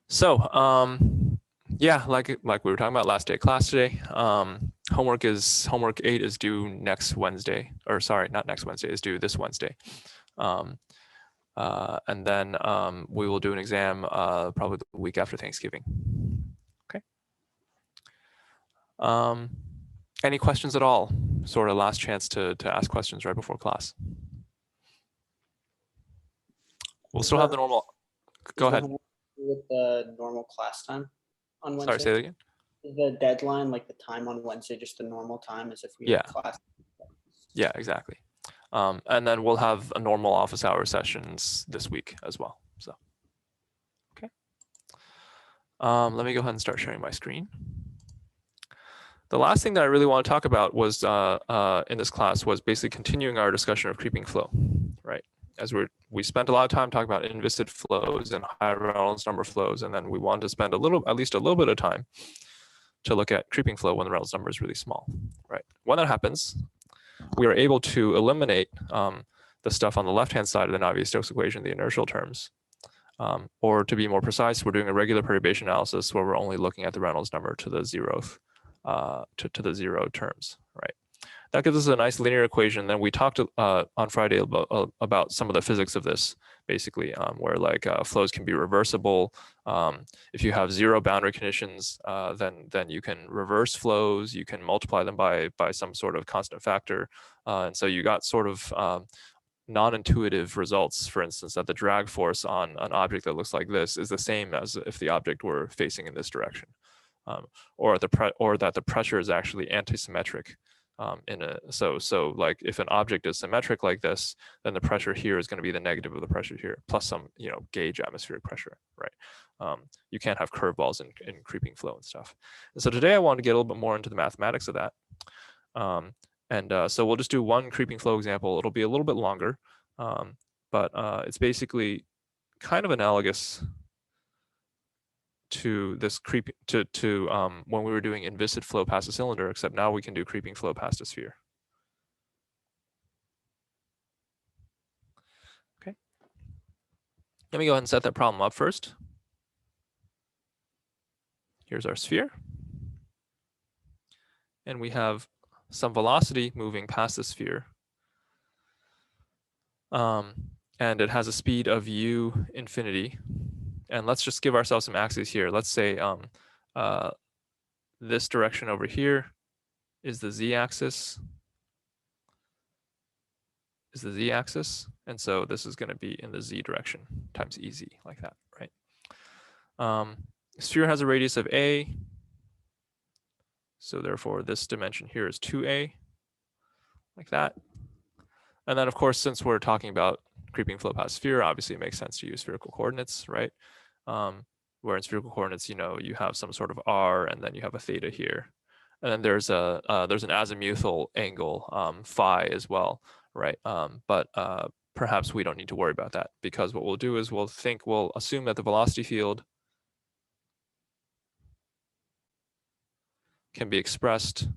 So, yeah, like we were talking about last day of class today. Homework 8 is due next Wednesday, or sorry, not next Wednesday, is due this Wednesday. And then we will do an exam probably the week after Thanksgiving. Okay. Any questions at all? Sort of last chance to ask questions right before class. We'll still have the normal. Go ahead. With the normal class time on Wednesday? Sorry, say that again. Is the deadline, like the time on Wednesday, just the normal time as if we had class? Yeah, exactly. And then we'll have a normal office hour sessions this week as well. So, okay. Let me go ahead and start sharing my screen. The last thing that I really want to talk about was in this class was basically continuing our discussion of creeping flow, right? As we spent a lot of time talking about inviscid flows and high Reynolds number flows, and then we wanted to spend at least a little bit of time to look at creeping flow when the Reynolds number is really small, right? When that happens, we are able to eliminate the stuff on the left-hand side of the Navier-Stokes equation, the inertial terms. Or to be more precise, we're doing a regular perturbation analysis where we're only looking at the Reynolds number to the zeroth, to the zero terms, right? That gives us a nice linear equation. Then we talked on Friday about some of the physics of this, basically, where like flows can be reversible. If you have zero boundary conditions, then you can reverse flows. You can multiply them by some sort of constant factor, and so you got sort of non-intuitive results. For instance, that the drag force on an object that looks like this is the same as if the object were facing in this direction, or that the pressure is actually antisymmetric. So like if an object is symmetric like this, then the pressure here is going to be the negative of the pressure here plus some gauge atmospheric pressure, right? You can't have curveballs in creeping flow and stuff. And so today I want to get a little bit more into the mathematics of that. So we'll just do one creeping flow example. It'll be a little bit longer, but it's basically kind of analogous to this when we were doing inviscid flow past a cylinder, except now we can do creeping flow past a sphere. Okay. Let me go ahead and set that problem up first. Here's our sphere. And we have some velocity moving past the sphere. And it has a speed of u infinity. And let's just give ourselves some axes here. Let's say this direction over here is the z-axis. And so this is going to be in the z direction times ez, like that, right? Sphere has a radius of a. So therefore, this dimension here is 2a, like that. And then, of course, since we're talking about creeping flow past sphere, obviously it makes sense to use spherical coordinates, right? Where in spherical coordinates, you have some sort of r, and then you have a theta here. And then there's an azimuthal angle, phi as well, right? But perhaps we don't need to worry about that, because what we'll do is we'll assume that the velocity field can be expressed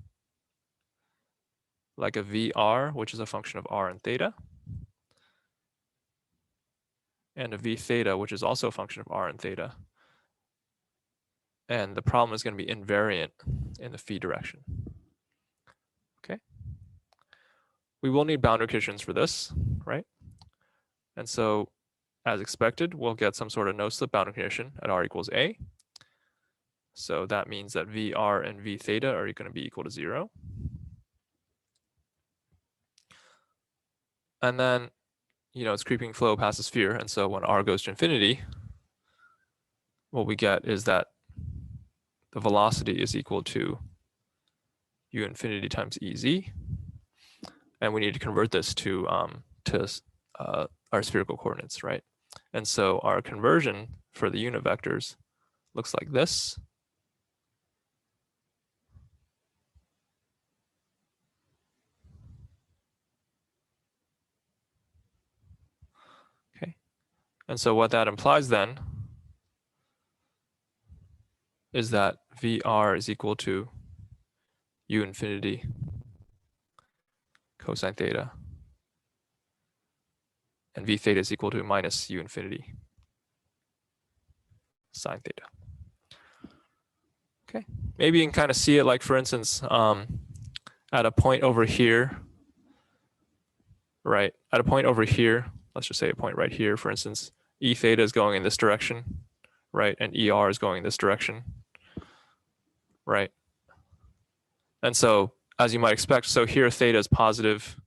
like a VR, which is a function of r and theta, and a v theta, which is also a function of r and theta. And the problem is going to be invariant in the phi direction. Okay. We will need boundary conditions for this, right? And so, as expected, we'll get some sort of no-slip boundary condition at r equals a. So that means that VR and v theta are going to be equal to 0. And then, it's creeping flow past the sphere. And so when r goes to infinity, what we get is that the velocity is equal to u infinity times ez. And we need to convert this to our spherical coordinates, right? And so our conversion for the unit vectors looks like this. Okay. And so what that implies then is that VR is equal to u infinity cosine theta, and v theta is equal to minus u infinity sine theta. Okay, maybe you can kind of see it like, for instance, at a point over here, right? At a point over here, let's just say a point right here, for instance, E theta is going in this direction, right? And ER is going in this direction, right? And so, as you might expect, so here theta is positive.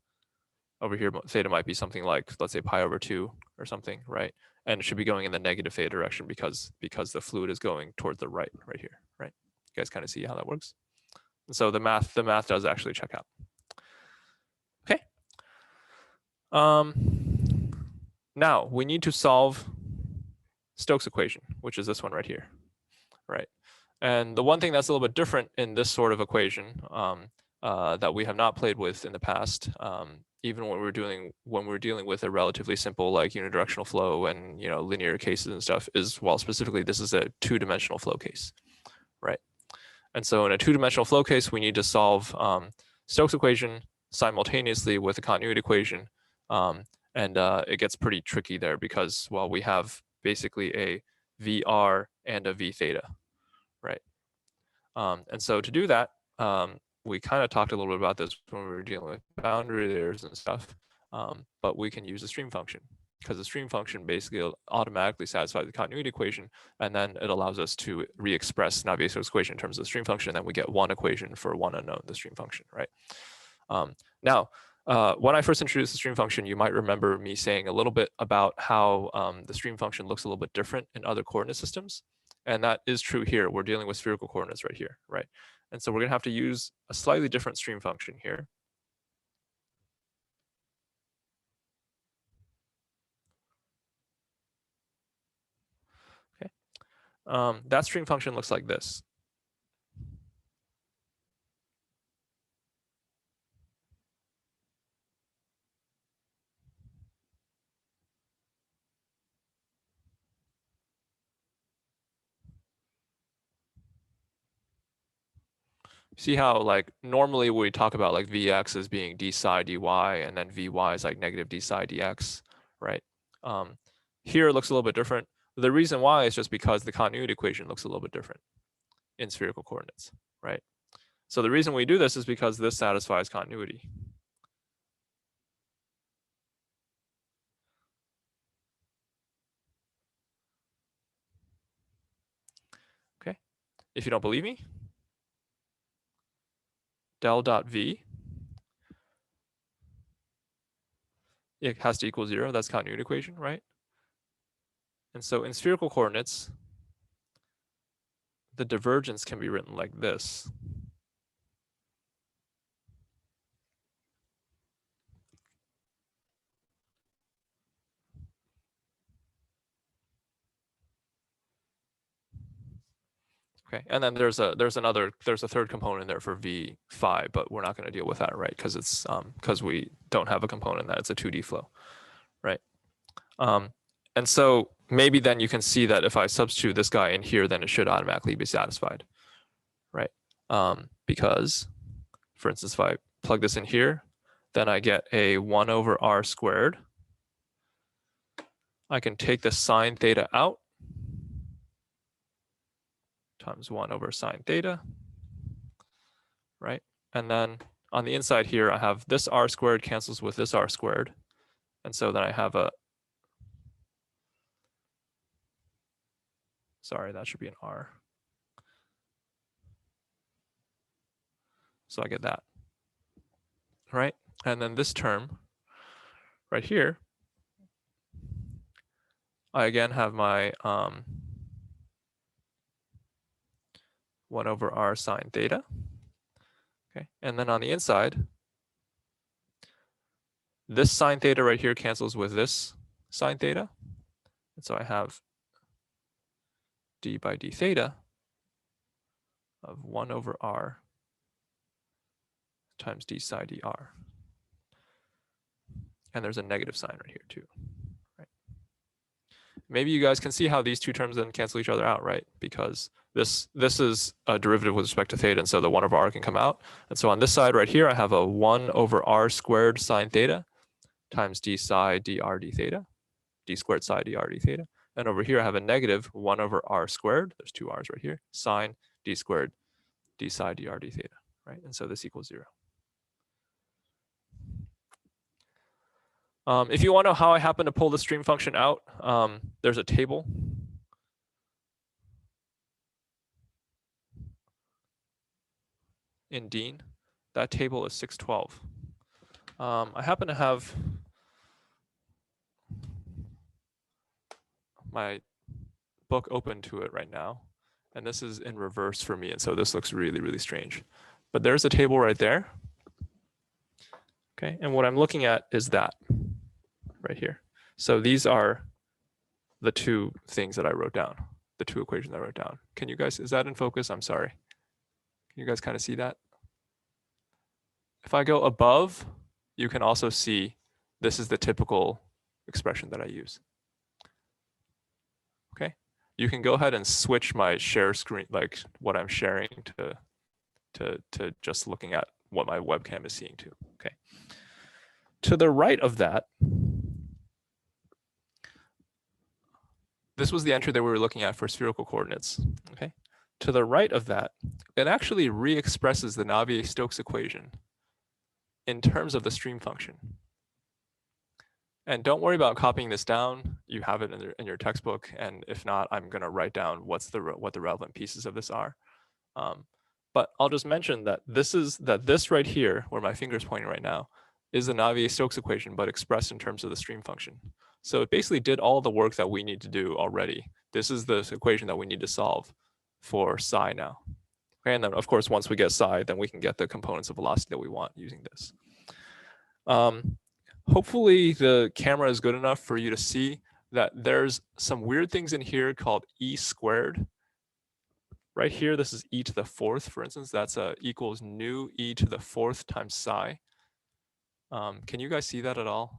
Over here, theta might be something like, let's say, pi over 2 or something, right? And it should be going in the negative theta direction because the fluid is going towards the right here, right? You guys kind of see how that works. And so the math does actually check out. Okay. Now we need to solve Stokes equation, which is this one right here, right? And the one thing that's a little bit different in this sort of equation that we have not played with in the past, even when we're dealing with a relatively simple like unidirectional flow and linear cases and stuff, is, well, specifically this is a two-dimensional flow case, right? And so in a two-dimensional flow case, we need to solve Stokes equation simultaneously with a continuity equation, and it gets pretty tricky there because, well, we have basically a VR and a V theta, right? And so to do that, we kind of talked a little bit about this when we were dealing with boundary layers and stuff, but we can use the stream function because the stream function basically automatically satisfies the continuity equation, and then it allows us to re-express Navier-Stokes equation in terms of the stream function, and then we get one equation for one unknown, the stream function, right? Now, when I first introduced the stream function, you might remember me saying a little bit about how the stream function looks a little bit different in other coordinate systems. And that is true here. We're dealing with spherical coordinates right here, right? And so we're going to have to use a slightly different stream function here. Okay. That stream function looks like this. See how like normally we talk about like Vx as being d psi dy and then Vy is like negative d psi dx, right? Here it looks a little bit different. The reason why is just because the continuity equation looks a little bit different in spherical coordinates, right? So the reason we do this is because this satisfies continuity. Okay, if you don't believe me, del dot v, it has to equal 0. That's continuity equation, right? And so in spherical coordinates, the divergence can be written like this. Okay, and then there's a third component there for v phi, but we're not going to deal with that, right? Because it's because we don't have a component that it's a 2D flow, right? And so maybe then you can see that if I substitute this guy in here, then it should automatically be satisfied, right? Because, for instance, if I plug this in here, then I get a 1 over r squared. I can take the sine theta out times 1 over sine theta, right? And then on the inside here, I have this r squared cancels with this r squared. And so then I have a, sorry, that should be an r. So I get that, right? And then this term right here, I again have my 1 over r sine theta. Okay, and then on the inside, this sine theta right here cancels with this sine theta. And so I have d by d theta of 1 over r times d psi dr. And there's a negative sign right here too. Right? Maybe you guys can see how these two terms then cancel each other out, right? Because this is a derivative with respect to theta, and so the 1 over r can come out. And so on this side right here, I have a 1 over r squared sine theta times d psi dr d theta, d squared psi dr d theta. And over here, I have a negative 1 over r squared. There's two r's right here. Sine d squared d psi dr d theta, right? And so this equals 0. If you want to know how I happen to pull the stream function out, there's a table. In Dean, that table is 612. I happen to have my book open to it right now, and this is in reverse for me, and so this looks really, really strange. But there's a table right there. Okay, and what I'm looking at is that right here. So these are the two things that I wrote down, the two equations I wrote down. Can you guys, is that in focus? I'm sorry. Can you guys kind of see that? If I go above, you can also see this is the typical expression that I use. Okay, you can go ahead and switch my share screen, like what I'm sharing, to just looking at what my webcam is seeing too. Okay. To the right of that, this was the entry that we were looking at for spherical coordinates. Okay. To the right of that, it actually re-expresses the Navier-Stokes equation in terms of the stream function. And don't worry about copying this down. You have it in your textbook, and if not, I'm going to write down what the relevant pieces of this are. But I'll just mention that this right here, where my finger is pointing right now, is the Navier-Stokes equation, but expressed in terms of the stream function. So it basically did all the work that we need to do already. This is the equation that we need to solve for psi now. Okay, and then of course, once we get psi, then we can get the components of velocity that we want using this. Hopefully the camera is good enough for you to see that there's some weird things in here called e squared. Right here, this is e to the fourth, for instance. That's equals nu e to the fourth times psi. Can you guys see that at all?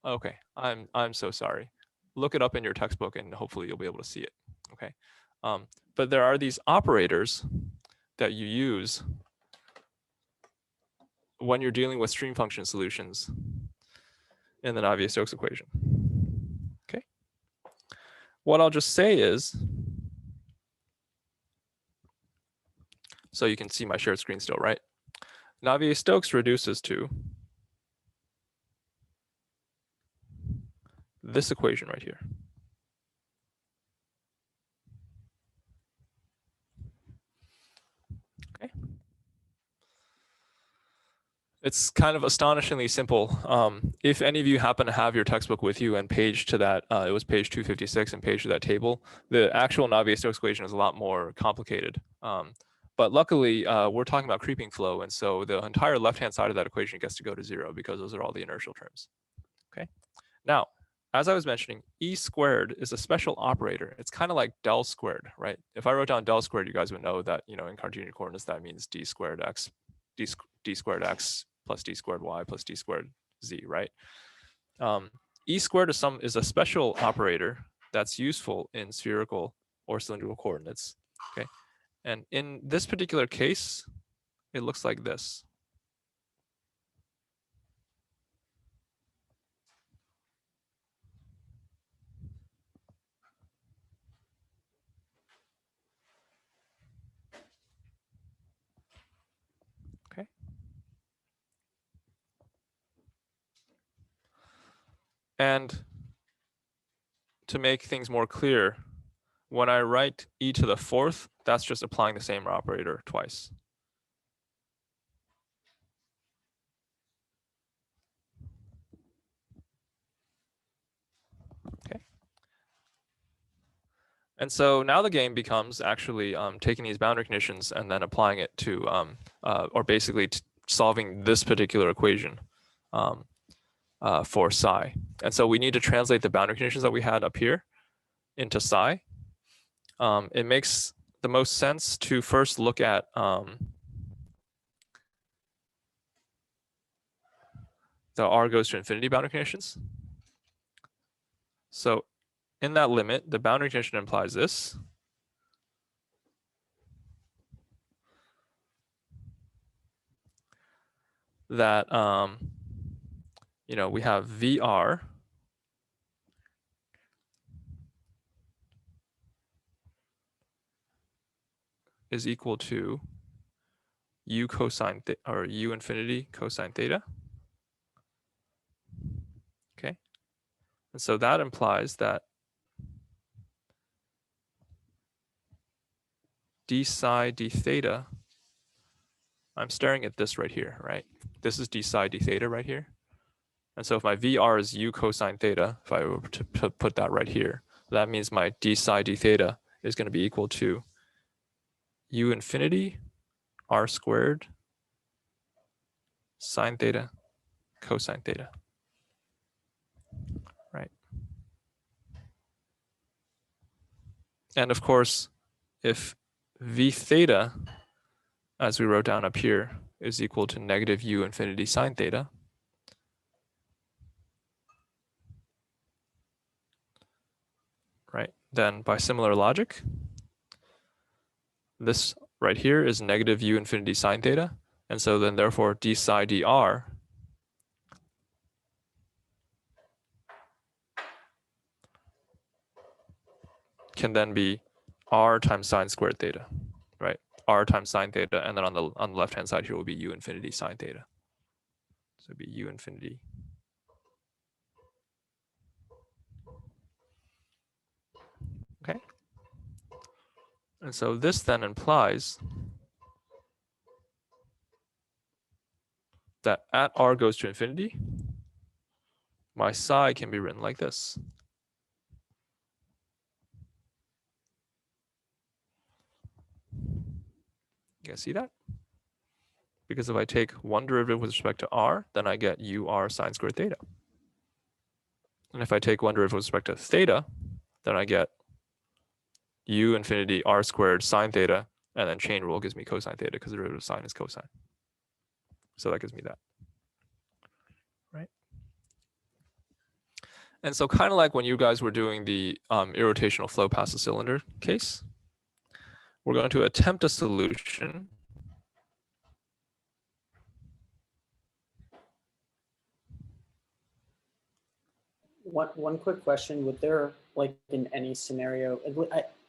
Okay, I'm so sorry. Look it up in your textbook and hopefully you'll be able to see it. Okay, but there are these operators that you use when you're dealing with stream function solutions in the Navier-Stokes equation. Okay, what I'll just say is, so you can see my shared screen still, right? Navier-Stokes reduces to this equation right here. Okay. It's kind of astonishingly simple. If any of you happen to have your textbook with you and page to that, it was page 256 and page to that table, the actual Navier-Stokes equation is a lot more complicated. But luckily, we're talking about creeping flow, and so the entire left-hand side of that equation gets to go to 0 because those are all the inertial terms. Okay. Now, as I was mentioning, e squared is a special operator. It's kind of like del squared, right? If I wrote down del squared, you guys would know that, in Cartesian coordinates, that means d squared x plus d squared y plus d squared z, right? E squared is a special operator that's useful in spherical or cylindrical coordinates. Okay, and in this particular case, it looks like this. Okay. And to make things more clear, when I write e to the fourth, that's just applying the same operator twice. Okay. And so now the game becomes actually taking these boundary conditions and then applying it to, or basically solving this particular equation for psi. And so we need to translate the boundary conditions that we had up here into psi. It makes the most sense to first look at the r goes to infinity boundary conditions. So in that limit, the boundary condition implies this. That, we have VR is equal to u cosine or u infinity cosine theta. Okay. And so that implies that d psi d theta, I'm staring at this right here, right? This is d psi d theta right here. And so if my VR is u cosine theta, if I were to put that right here, that means my d psi d theta is going to be equal to u infinity r squared sine theta cosine theta, right? And of course, if v theta, as we wrote down up here, is equal to negative u infinity sine theta, right? Then by similar logic, this right here is negative u infinity sine theta. And so then therefore d psi dr can then be r times sine squared theta, right? R times sine theta, and then on the left-hand side here will be u infinity sine theta. So it'd be u infinity. Okay. And so this then implies that at r goes to infinity, my psi can be written like this. You guys see that? Because if I take one derivative with respect to r, then I get ur sine squared theta. And if I take one derivative with respect to theta, then I get u infinity r squared sine theta, and then chain rule gives me cosine theta because the derivative of sine is cosine. So that gives me that, right? And so kind of like when you guys were doing the irrotational flow past the cylinder case, we're going to attempt a solution. One quick question: would there, like in any scenario,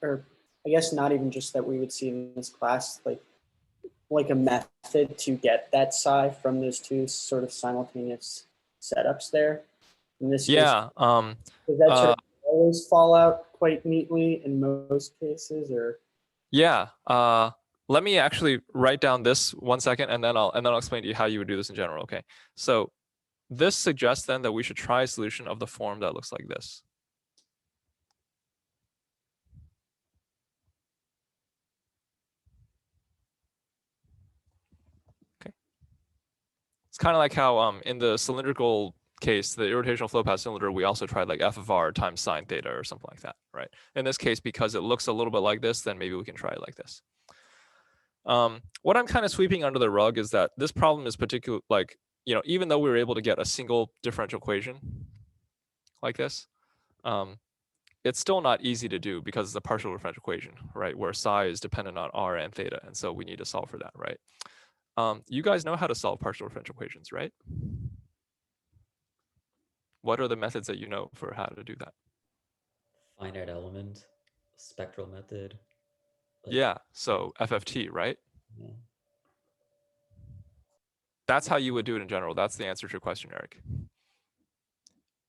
or I guess not even just that we would see in this class, like a method to get that psi from those two sort of simultaneous setups there? In this case, Yeah. does that sort of always fall out quite neatly in most cases, or? Yeah. Let me actually write down this 1 second, and then I'll explain to you how you would do this in general. Okay. So this suggests then that we should try a solution of the form that looks like this. Okay. It's kind of like how in the cylindrical case, the irrotational flow path cylinder, we also tried like f of r times sine theta or something like that, right? In this case, because it looks a little bit like this, then maybe we can try it like this. What I'm kind of sweeping under the rug is that this problem is particular, like, you know, even though we were able to get a single differential equation like this, it's still not easy to do because it's a partial differential equation, right? Where psi is dependent on r and theta, and so we need to solve for that, right? You guys know how to solve partial differential equations, right? What are the methods that you know for how to do that? Finite element, spectral method. Yeah, so FFT, right? Yeah. That's how you would do it in general. That's the answer to your question, Eric.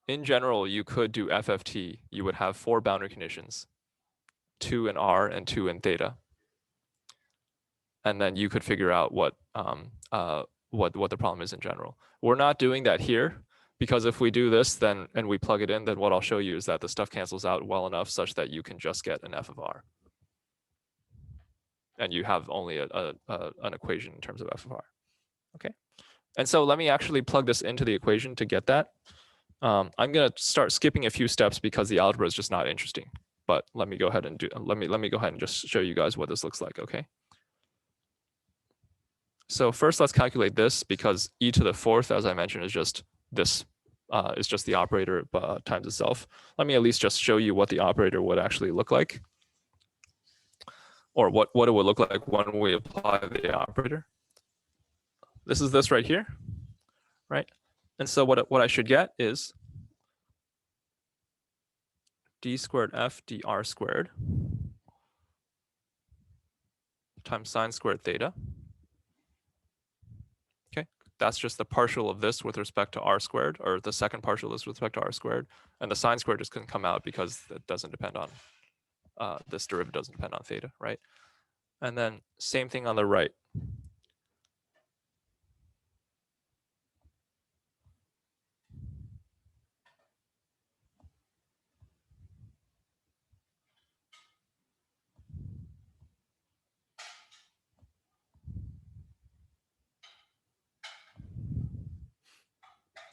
In general, you could do FFT. You would have 4 boundary conditions, 2 in R and 2 in theta. And then you could figure out what the problem is in general. We're not doing that here because if we do this then and we plug it in, then what I'll show you is that the stuff cancels out well enough such that you can just get an f of r. And you have only an equation in terms of f of r. Okay. And so let me actually plug this into the equation to get that. I'm going to start skipping a few steps because the algebra is just not interesting. But let me go ahead and let me go ahead and just show you guys what this looks like. Okay. So first, let's calculate this because e to the 4th, as I mentioned, is just this. Is just the operator times itself. Let me at least just show you what the operator would actually look like, or what it would look like when we apply the operator. This is this right here, right? And so what I should get is d squared f dr squared times sine squared theta. Okay, that's just the partial of this with respect to r squared, or the second partial is with respect to r squared, and the sine squared just couldn't come out because it doesn't depend on, this derivative doesn't depend on theta, right? And then same thing on the right.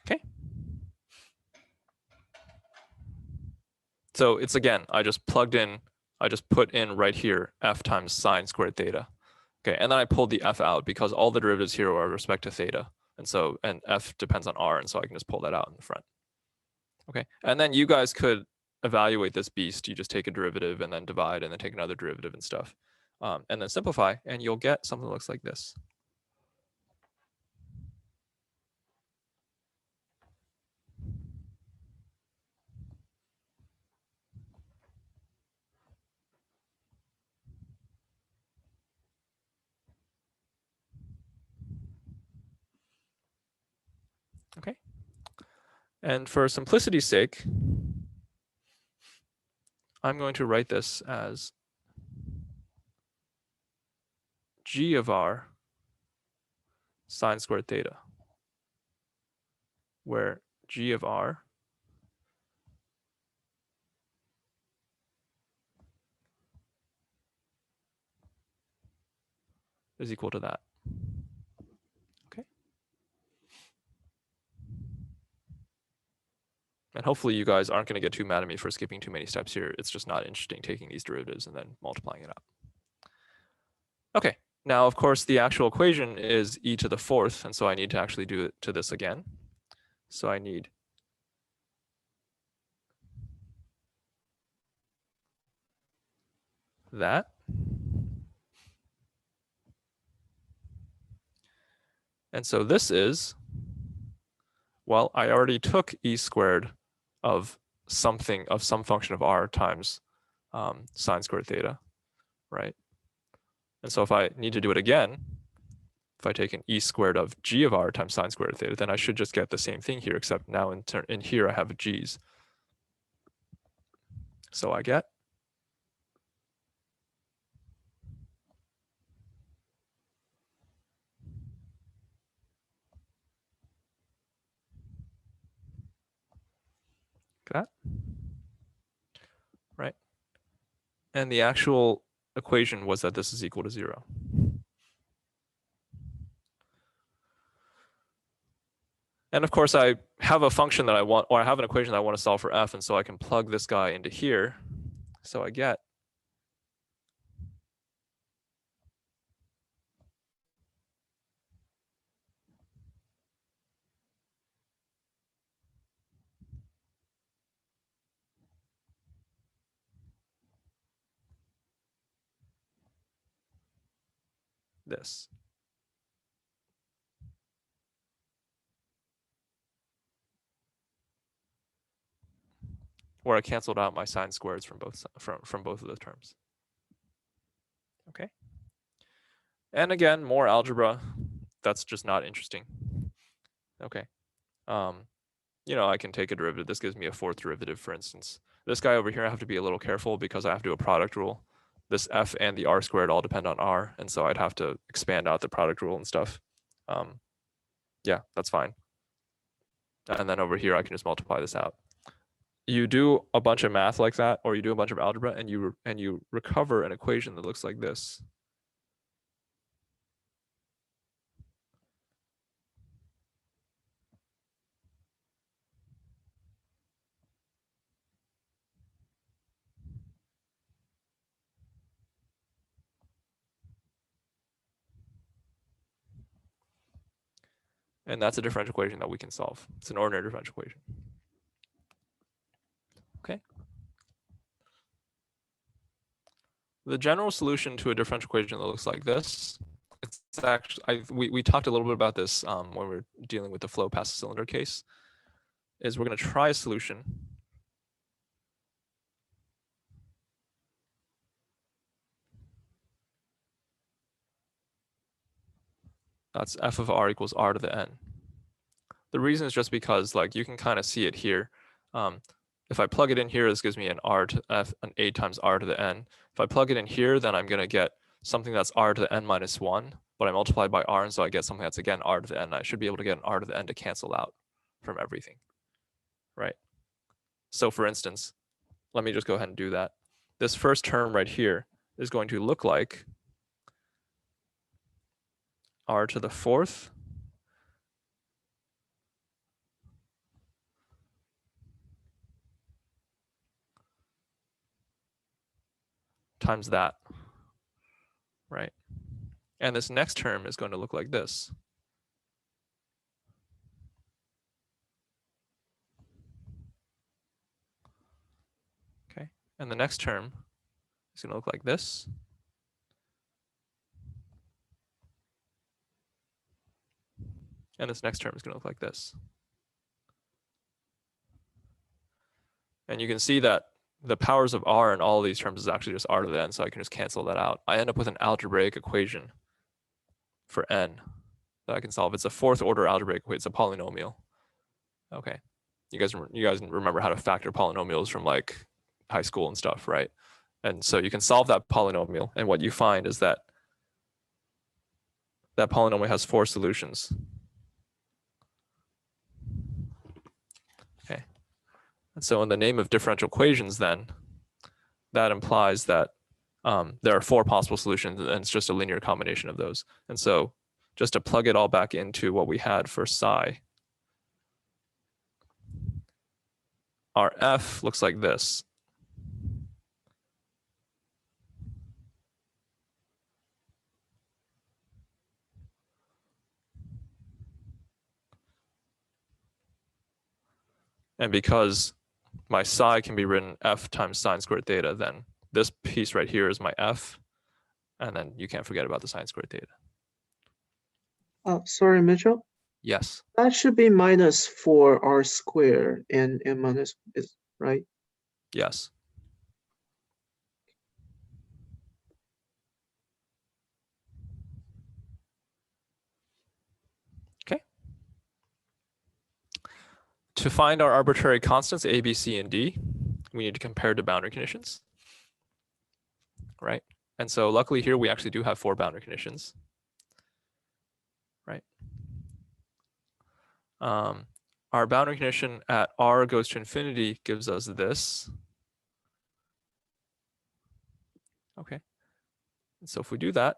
Okay. So it's again, I just put in right here f times sine squared theta. Okay, and then I pulled the f out because all the derivatives here are with respect to theta. And f depends on r, and so I can just pull that out in the front. Okay, and then you guys could evaluate this beast. You just take a derivative and then divide and then take another derivative and stuff. And then simplify, and you'll get something that looks like this. Okay. And for simplicity's sake, I'm going to write this as g of r sine squared theta, where g of r is equal to that. Okay. And hopefully you guys aren't going to get too mad at me for skipping too many steps here. It's just not interesting taking these derivatives and then multiplying it out. Okay, now of course the actual equation is e to the fourth, and so I need to actually do it to this again. So I need that. And so this is, well, I already took e squared of something, of some function of r times sine squared theta, right? And so if I need to do it again, if I take an e squared of g of r times sine squared theta, then I should just get the same thing here, except now in here I have g's. So I get that, right? And the actual equation was that this is equal to 0. And of course, I have a function that I want, or I have an equation that I want to solve for f, and so I can plug this guy into here. So I get this. Where I canceled out my sine squareds from both of the terms. Okay. And again, more algebra. That's just not interesting. Okay. I can take a derivative. This gives me a fourth derivative, for instance. This guy over here, I have to be a little careful because I have to do a product rule. This f and the r squared all depend on r, and so I'd have to expand out the product rule and stuff. Yeah, that's fine. And then over here, I can just multiply this out. You do a bunch of math like that, or you do a bunch of algebra, and you recover an equation that looks like this. And that's a differential equation that we can solve. It's an ordinary differential equation. Okay. The general solution to a differential equation that looks like this, it's actually, we talked a little bit about this when we were dealing with the flow past the cylinder case, is we're going to try a solution That's f of r equals r to the n. The reason is just because like you can kind of see it here. If I plug it in here, this gives me an a times r to the n. If I plug it in here, then I'm going to get something that's r to the n minus 1, but I multiply by r, and so I get something that's again r to the n. I should be able to get an r to the n to cancel out from everything, right? So for instance, let me just go ahead and do that. This first term right here is going to look like r to the 4th times that, right? And this next term is going to look like this. Okay, and the next term is going to look like this. And this next term is going to look like this. And you can see that the powers of r in all of these terms is actually just r to the n, so I can just cancel that out. I end up with an algebraic equation for n that I can solve. It's a 4th order algebraic equation. It's a polynomial. Okay, you guys remember how to factor polynomials from like high school and stuff, right? And so you can solve that polynomial, and what you find is that that polynomial has 4 solutions. Okay, and so in the name of differential equations, then that implies that there are 4 possible solutions, and it's just a linear combination of those. And so just to plug it all back into what we had for psi, our f looks like this. And because my psi can be written f times sine squared theta, then this piece right here is my f, and then you can't forget about the sine squared theta. Sorry, Mitchell. Yes. That should be minus 4r squared and n minus, right? Yes. Okay. To find our arbitrary constants a, b, c, and d, we need to compare to boundary conditions, right? And so luckily here we actually do have 4 boundary conditions, right? Our boundary condition at r goes to infinity gives us this. Okay. And so if we do that,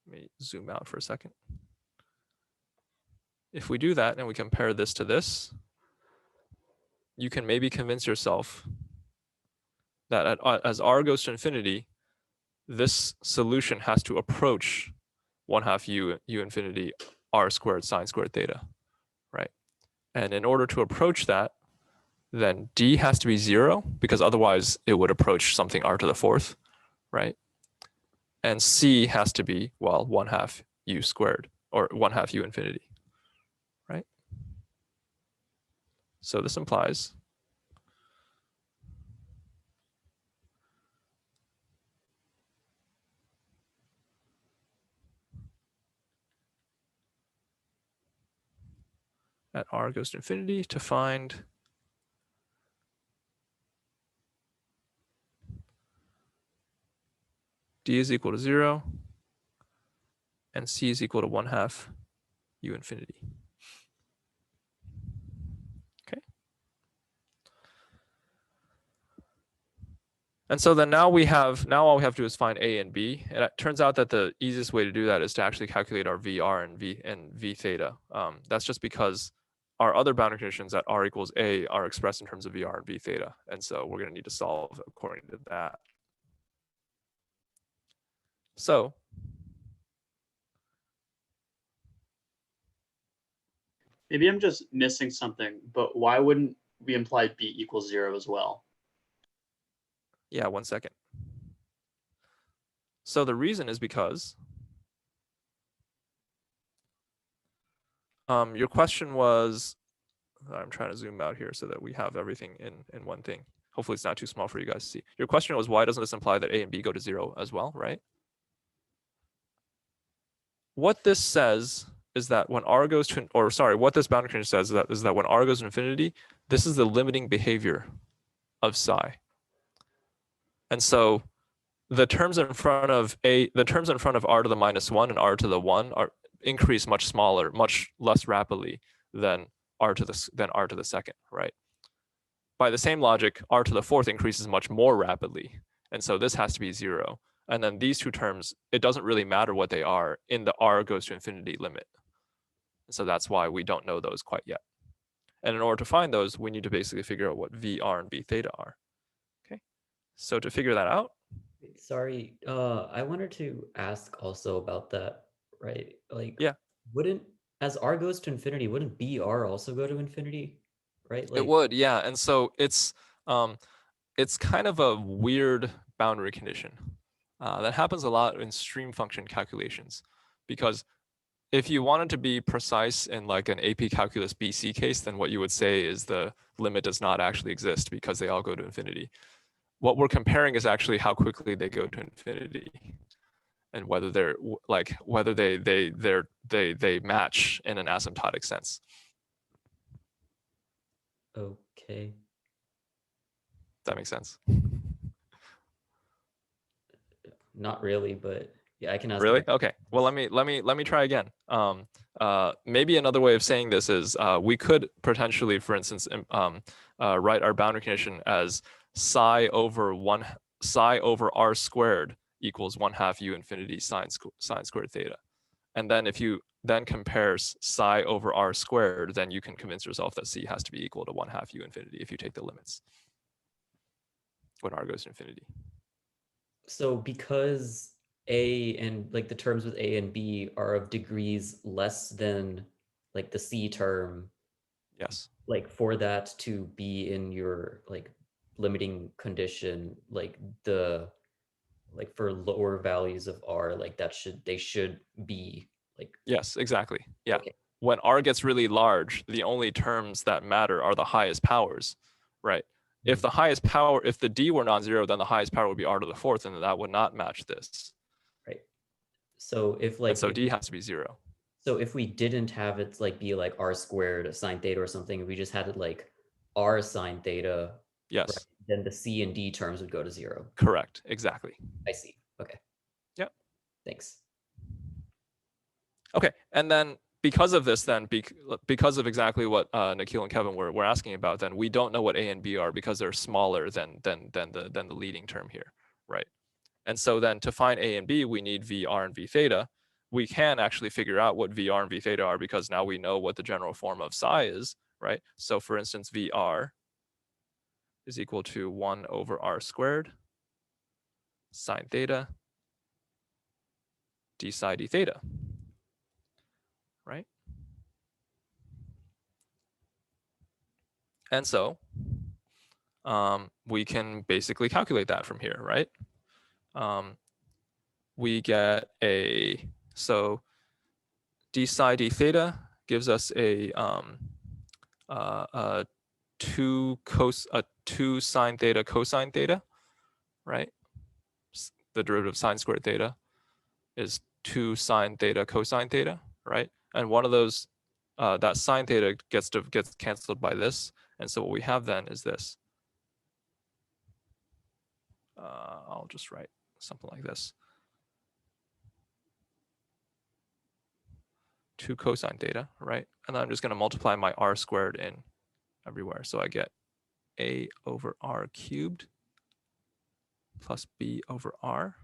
let me zoom out for a second. If we do that and we compare this to this, you can maybe convince yourself that as r goes to infinity, this solution has to approach 1/2 u infinity r squared sine squared theta, right? And in order to approach that, then d has to be 0, because otherwise it would approach something r to the 4th, right? And c has to be, well, 1/2 u squared, or 1/2 u infinity, right? So this implies at r goes to infinity to find d is equal to 0 and c is equal to 1/2 u infinity. Okay. And so then now all we have to do is find a and b. And it turns out that the easiest way to do that is to actually calculate our VR and v theta. That's just because our other boundary conditions at r equals a are expressed in terms of VR and v theta. And so we're going to need to solve according to that. So maybe I'm just missing something, but why wouldn't we imply b equals 0 as well? yeah, 1 second. So the reason is because your question was, I'm trying to zoom out here so that we have everything in one thing. Hopefully it's not too small for you guys to see. Your question was, why doesn't this imply that a and b go to 0 as well, right? what this says is that when r goes to, or sorry, what this boundary condition says is that when r goes to infinity, this is the limiting behavior of psi. And so the terms in front of r to the -1 and r to the 1 are increase much smaller, much less rapidly than r to the second, right? By the same logic, r to the fourth increases much more rapidly. And so this has to be 0. And then these two terms, it doesn't really matter what they are in the r goes to infinity limit. And so that's why we don't know those quite yet. And in order to find those, we need to basically figure out what VR and B theta are. Okay. So to figure that out, Sorry, I wanted to ask also about that, right? Like, yeah, wouldn't, as r goes to infinity, wouldn't BR also go to infinity, right? it Like, would, yeah. And so it's kind of a weird boundary condition. That happens a lot in stream function calculations, because if you wanted to be precise in like an AP Calculus BC case, then what you would say is the limit does not actually exist because they all go to infinity. What we're comparing is actually how quickly they go to infinity, and whether they're like whether they match in an asymptotic sense. okay. Does that make sense? Not really, but yeah, I can ask. Really? Okay. Well, let me try again. Maybe another way of saying this is we could potentially, for instance, write our boundary condition as psi over r squared equals 1/2 u infinity sine squared theta. And then if you then compares psi over r squared, then you can convince yourself that c has to be equal to 1/2 u infinity if you take the limits when r goes to infinity. So because A and like the terms with A and B are of degrees less than like the C term, Yes. like for that to be in your like limiting condition, like for lower values of R, like they should be like, Yes, exactly. Yeah. okay. When r gets really large, the only terms that matter are the highest powers, right? If the highest power, if the d were non-zero, then the highest power would be r to the fourth, and that would not match this. Right. So if And like so d has to be 0. so if we didn't have it like be like r squared sine theta or something, if we just had it like r sine theta, Yes. right, then the C and D terms would go to 0. Correct. Exactly. I see. Okay. Yep. Thanks. Okay. And then because of this, then because of exactly what Nikhil and Kevin were asking about, then we don't know what A and B are because they're smaller than the leading term here, right? And so then to find A and B, we need VR and V theta. We can actually figure out what VR and V theta are because now we know what the general form of psi is, right? So for instance, VR is equal to 1 over r squared sine theta d psi d theta, right? And so we can basically calculate that from here, right? We get so d psi d theta gives us a 2 sine theta cosine theta, right? The derivative of sine squared theta is 2 sine theta cosine theta, right? And one of those, that sine theta gets canceled by this. And so what we have then is this. I'll just write something like this. 2 cosine theta, right? And then I'm just going to multiply my r squared in everywhere. So I get a over r cubed plus b over r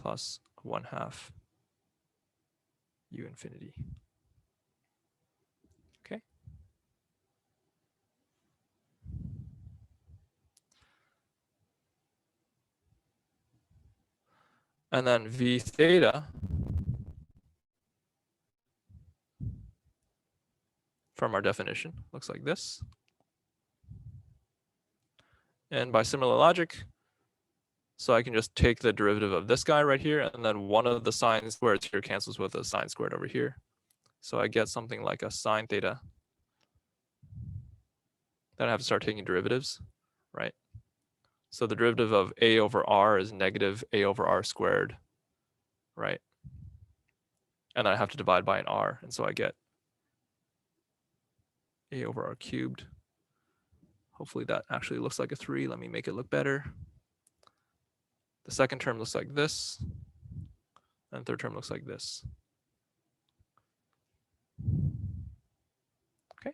plus 1/2 u infinity. Okay. And then v theta from our definition looks like this. And by similar logic, so I can just take the derivative of this guy right here, and then one of the sine squared here cancels with a sine squared over here. So I get something like a sine theta. Then I have to start taking derivatives, right? So the derivative of a over r is negative a over r squared, right? And I have to divide by an r, and so I get a over r cubed. Hopefully that actually looks like a 3. Let me make it look better. The second term looks like this, and the third term looks like this. Okay.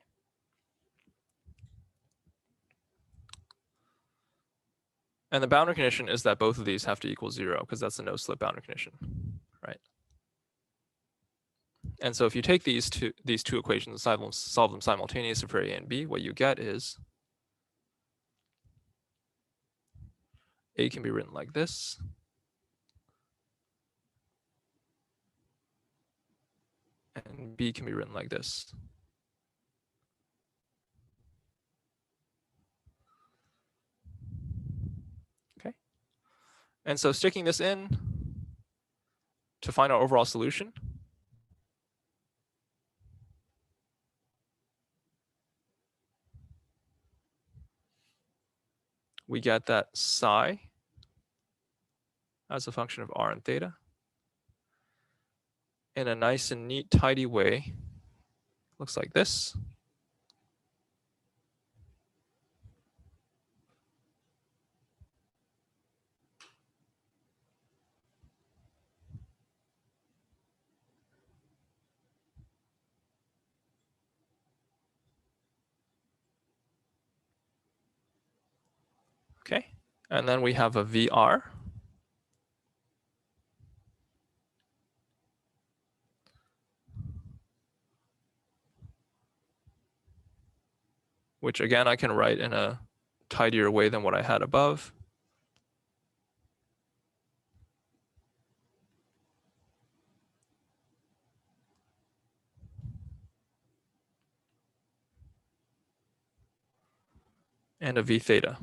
And the boundary condition is that both of these have to equal 0, because that's the no-slip boundary condition, right? And so if you take these two equations and solve them simultaneously for a and b, what you get is a can be written like this. And b can be written like this. Okay. And so sticking this in to find our overall solution, we get that psi as a function of r and theta in a nice and neat, tidy way. Looks like this. Okay, and then we have a VR. Which again, I can write in a tidier way than what I had above. And a V theta.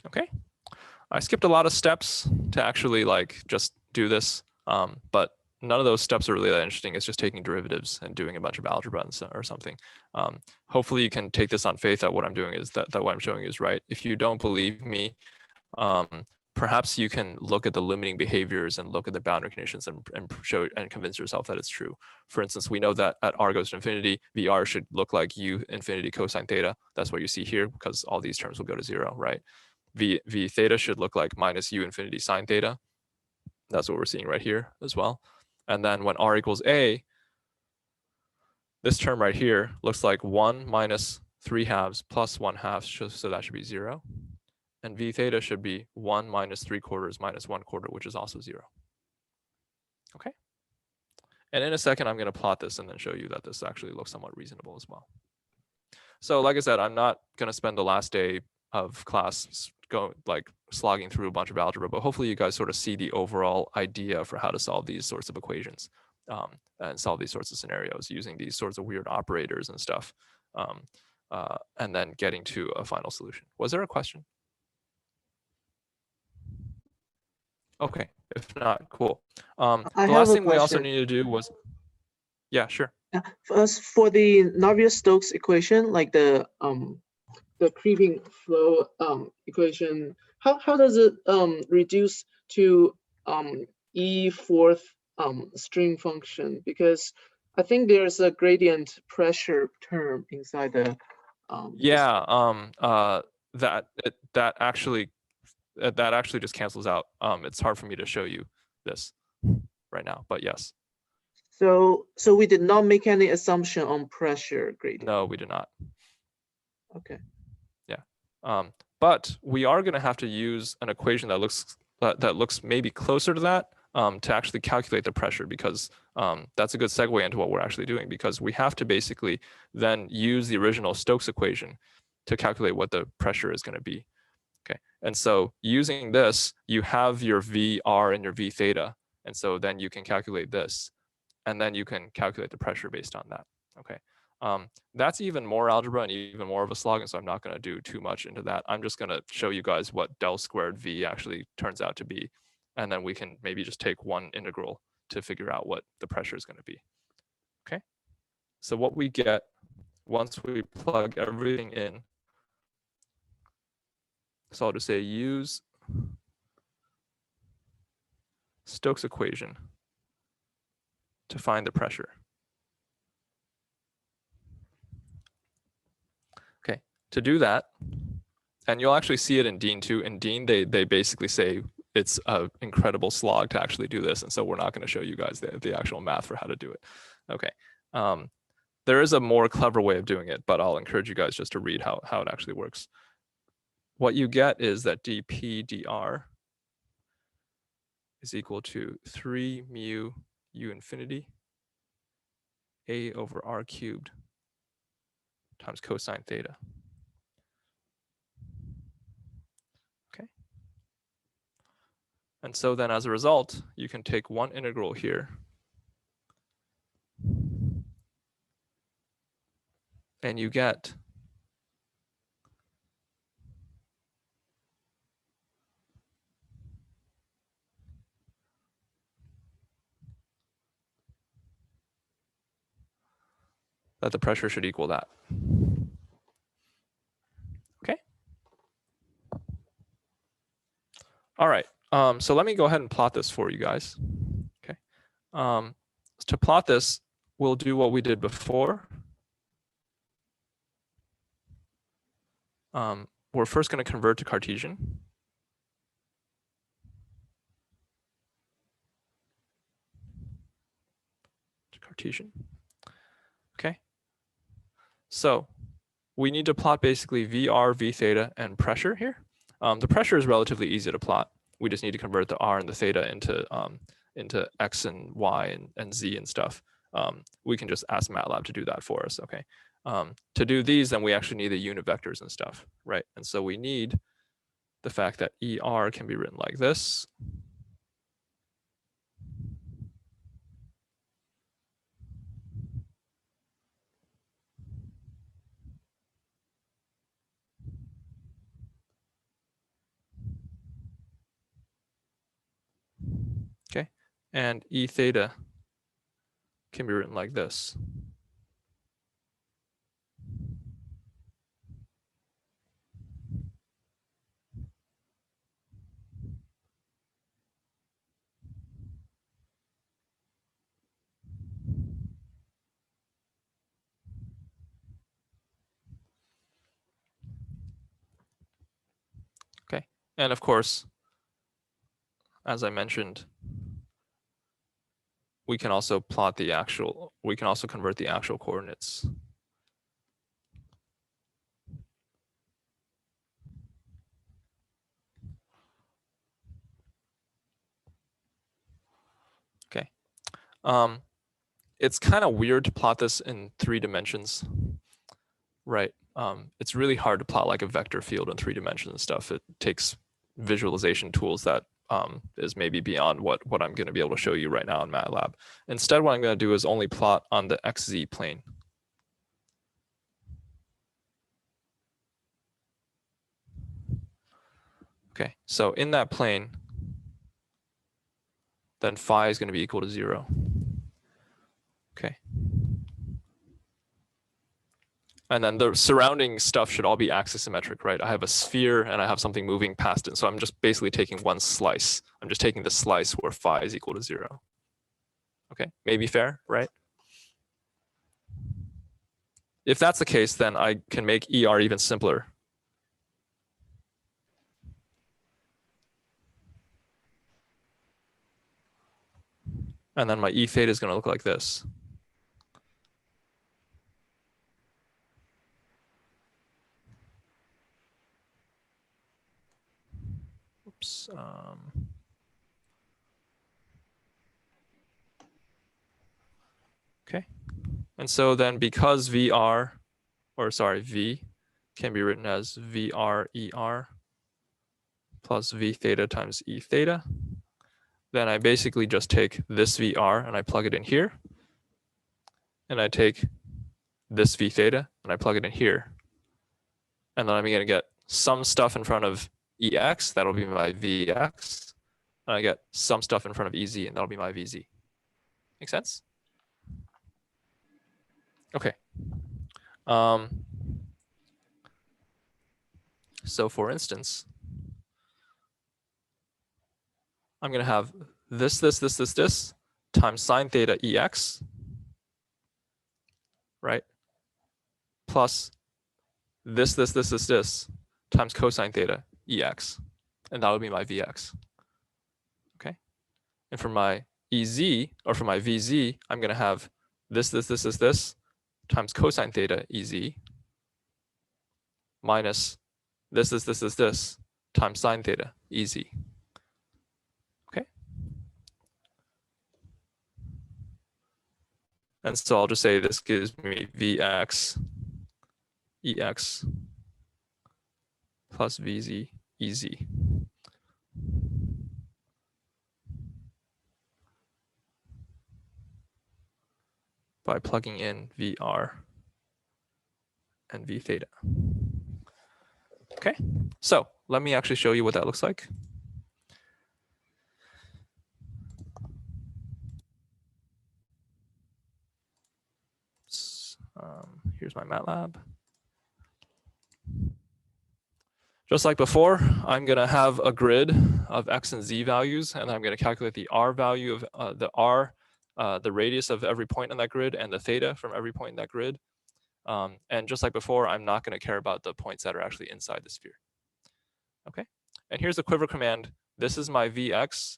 Okay, I skipped a lot of steps to actually like just do this, but none of those steps are really that interesting. It's just taking derivatives and doing a bunch of algebra or something. Hopefully you can take this on faith that what I'm doing is that what I'm showing you is right. If you don't believe me, perhaps you can look at the limiting behaviors and look at the boundary conditions and show and convince yourself that it's true. For instance, we know that at r goes to infinity, VR should look like u infinity cosine theta. That's what you see here because all these terms will go to 0, right? V theta should look like minus u infinity sine theta. That's what we're seeing right here as well. And then when r equals a, this term right here looks like 1 minus 3/2 plus 1/2, so that should be 0. And V theta should be 1 minus 3/4 minus 1/4, which is also 0. Okay. And in a second, I'm going to plot this and then show you that this actually looks somewhat reasonable as well. So like I said, I'm not going to spend the last day of class slogging through a bunch of algebra, but hopefully you guys sort of see the overall idea for how to solve these sorts of equations and solve these sorts of scenarios using these sorts of weird operators and stuff, and then getting to a final solution. Was there a question? Okay, if not, cool. The last thing we also needed to do was, yeah, sure. First, for the Navier-Stokes equation, like the creeping flow equation, how does it reduce to E fourth string function? Because I think there's a gradient pressure term inside the that actually just cancels out. It's hard for me to show you this right now, but yes. So we did not make any assumption on pressure gradient. No, we did not. Okay. Yeah, but we are going to have to use an equation that looks maybe closer to that to actually calculate the pressure, because that's a good segue into what we're actually doing, because we have to basically then use the original Stokes equation to calculate what the pressure is going to be. Okay, and so using this, you have your VR and your V theta, and so then you can calculate this, and then you can calculate the pressure based on that. Okay, that's even more algebra and even more of a slog, and so I'm not going to do too much into that. I'm just going to show you guys what del squared V actually turns out to be, and then we can maybe just take one integral to figure out what the pressure is going to be. Okay, so what we get once we plug everything in, so I'll just say use Stokes equation to find the pressure. Okay, to do that, and you'll actually see it in Dean too. In Dean, they basically say it's an incredible slog to actually do this, and so we're not going to show you guys the actual math for how to do it. Okay, there is a more clever way of doing it, but I'll encourage you guys just to read how it actually works. What you get is that dp dr is equal to 3 mu u infinity a over r cubed times cosine theta. Okay. And so then as a result, you can take one integral here and you get that the pressure should equal that. Okay. All right. So let me go ahead and plot this for you guys. Okay. To plot this, we'll do what we did before. We're first going to convert to Cartesian. Okay. So we need to plot basically VR, V theta, and pressure here. The pressure is relatively easy to plot. We just need to convert the R and the theta into X and Y and Z and stuff. We can just ask MATLAB to do that for us, okay? To do these, then we actually need the unit vectors and stuff, right? And so we need the fact that ER can be written like this. Okay, and E theta can be written like this. Okay, and of course, as I mentioned, we can also plot the actual, we can also convert the actual coordinates. Okay. It's kind of weird to plot this in 3 dimensions, right? It's really hard to plot like a vector field in 3 dimensions and stuff. It takes visualization tools that is maybe beyond what I'm going to be able to show you right now in MATLAB. Instead, what I'm going to do is only plot on the XZ plane. Okay, so in that plane, then phi is going to be equal to 0. Okay. And then the surrounding stuff should all be axisymmetric, right? I have a sphere and I have something moving past it. So I'm just basically taking one slice. I'm just taking the slice where phi is equal to 0. Okay, maybe fair, right? If that's the case, then I can make ER even simpler. And then my E theta is going to look like this. Oops. Okay. And so then because V can be written as VRER, plus v theta times e theta. Then I basically just take this VR and I plug it in here. And I take this v theta and I plug it in here. And then I'm going to get some stuff in front of EX, that'll be my VX. And I get some stuff in front of EZ, and that'll be my VZ. Make sense? Okay. So for instance, I'm going to have this times sine theta EX, right? Plus this times cosine theta EX. And that would be my VX. Okay. And for my EZ, or for my VZ, I'm going to have this times cosine theta EZ minus this times sine theta EZ. Okay. And so I'll just say this gives me VX EX plus VZ EZ. By plugging in VR and V theta. Okay, so let me actually show you what that looks like. Here's my MATLAB. Just like before, I'm going to have a grid of X and Z values, and I'm going to calculate the R value of the radius of every point on that grid and the theta from every point in that grid. And just like before, I'm not going to care about the points that are actually inside the sphere. Okay, and here's the quiver command. This is my Vx.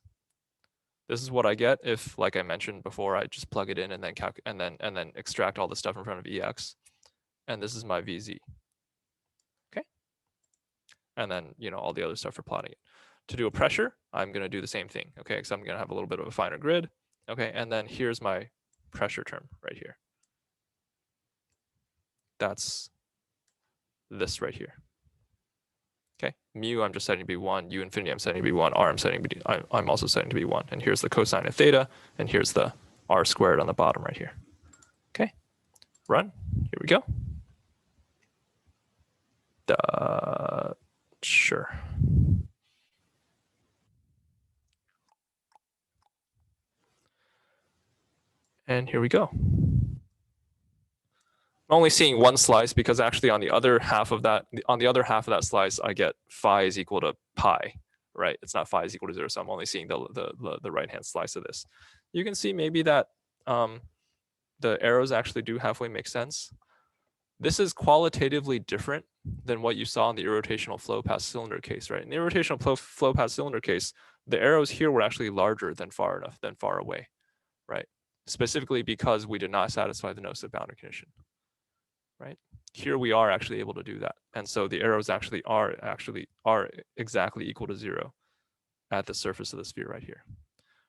This is what I get if, like I mentioned before, I just plug it in and then extract all the stuff in front of Ex. And this is my Vz. Okay, and then all the other stuff for plotting it. To do a pressure, I'm going to do the same thing. Okay, because I'm going to have a little bit of a finer grid. Okay, and then here's my pressure term right here. That's this right here. Okay, mu I'm just setting to be 1, u infinity I'm setting to be 1, r I'm also setting to be 1. And here's the cosine of theta, and here's the r squared on the bottom right here. Okay, run. Here we go. Sure. And here we go. I'm only seeing one slice because actually on the other half of that slice, I get phi is equal to pi, right? It's not phi is equal to 0, so I'm only seeing the right-hand slice of this. You can see maybe that the arrows actually do halfway make sense. This is qualitatively different than what you saw in the irrotational flow past cylinder case, right? In the irrotational flow past cylinder case, the arrows here were actually larger than far away, right? Specifically because we did not satisfy the no-slip boundary condition, right? Here we are actually able to do that. And so the arrows actually are exactly equal to 0 at the surface of the sphere right here.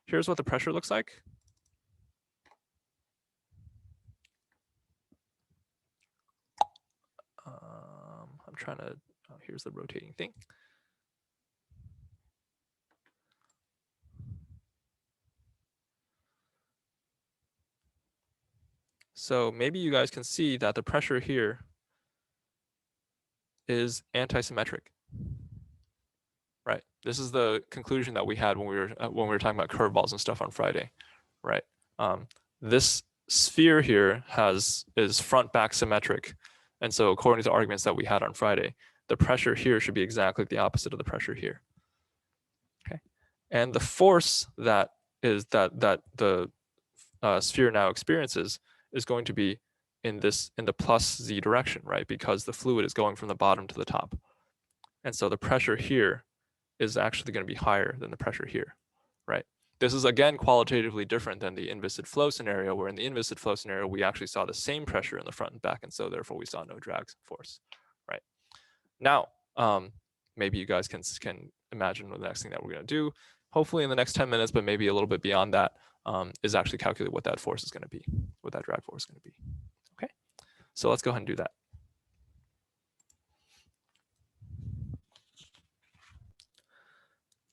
Here's what the pressure looks like. I'm trying to, here's the rotating thing. So maybe you guys can see that the pressure here is anti-symmetric, right? This is the conclusion that we had when we were talking about curveballs and stuff on Friday, right? This sphere here is front-back symmetric. And so according to the arguments that we had on Friday, the pressure here should be exactly the opposite of the pressure here. Okay, and the force that the sphere now experiences is going to be in the plus z direction, right? Because the fluid is going from the bottom to the top. And so the pressure here is actually going to be higher than the pressure here, right? This is again qualitatively different than the inviscid flow scenario, where in the inviscid flow scenario, we actually saw the same pressure in the front and back, and so therefore we saw no drag force, right? Now, maybe you guys can imagine the next thing that we're going to do, hopefully in the next 10 minutes, but maybe a little bit beyond that, is actually calculate what that force is going to be, what that drag force is going to be. Okay, so let's go ahead and do that.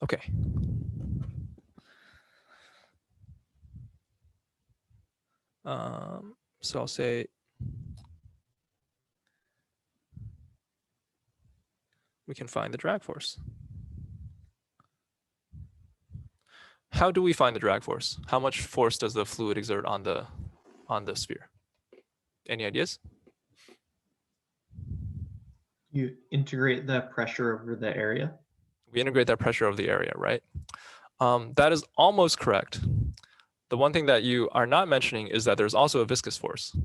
Okay. So I'll say we can find the drag force. How do we find the drag force? How much force does the fluid exert on the sphere? Any ideas? You integrate the pressure over the area. We integrate that pressure over the area, right? That is almost correct. The one thing that you are not mentioning is that there's also a viscous force,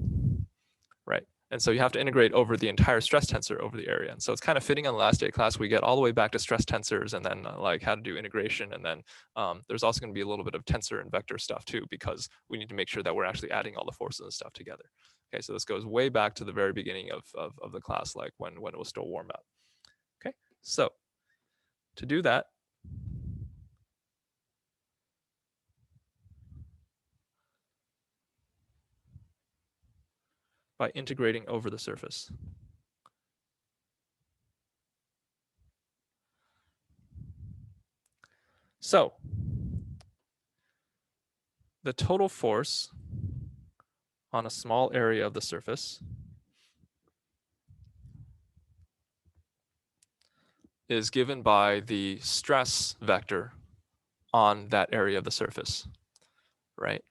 right? And so you have to integrate over the entire stress tensor over the area. And so it's kind of fitting on the last day class, we get all the way back to stress tensors and then like how to do integration. And then there's also going to be a little bit of tensor and vector stuff too, because we need to make sure that we're actually adding all the forces and stuff together. Okay, so this goes way back to the very beginning of the class, like when it was still warm out. Okay, so to do that, by integrating over the surface. So the total force on a small area of the surface is given by the stress vector on that area of the surface, right?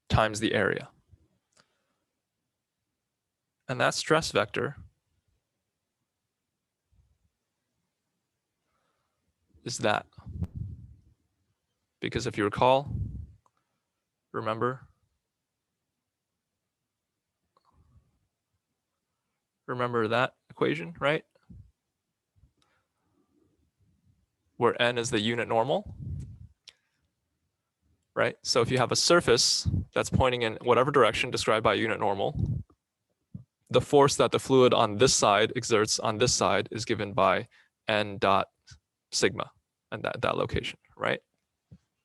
Times the area. And that stress vector is that. Because if you recall, remember that equation, right? Where n is the unit normal, right? So if you have a surface that's pointing in whatever direction described by unit normal, the force that the fluid on this side exerts on this side is given by n dot sigma and that location, right?